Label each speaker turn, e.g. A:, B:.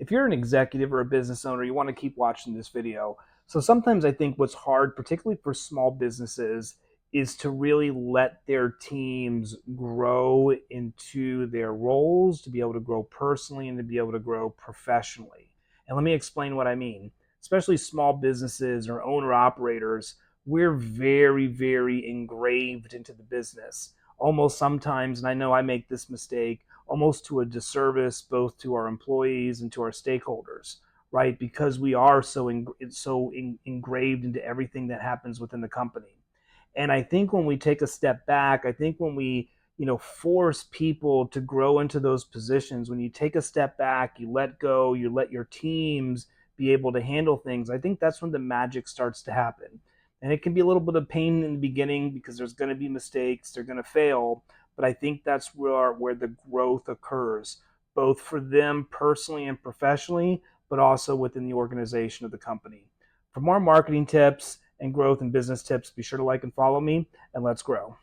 A: if you're an executive or a business owner, you want to keep watching this video. So sometimes I think what's hard, particularly for small businesses, is to really let their teams grow into their roles, to be able to grow personally and to be able to grow professionally. And let me explain what I mean. Especially small businesses or owner operators, we're very, very engraved into the business. Almost sometimes, and I know I make this mistake, almost to a disservice both to our employees and to our stakeholders, right? Because we are engraved into everything that happens within the company. And I think when we take a step back, I think when we force people to grow into those positions, when you take a step back, you let go, you let your teams be able to handle things, I think that's when the magic starts to happen. And it can be a little bit of pain in the beginning because there's going to be mistakes, they're going to fail, but I think that's where the growth occurs, both for them personally and professionally, but also within the organization of the company. For more marketing tips and growth and business tips, be sure to like and follow me, and let's grow.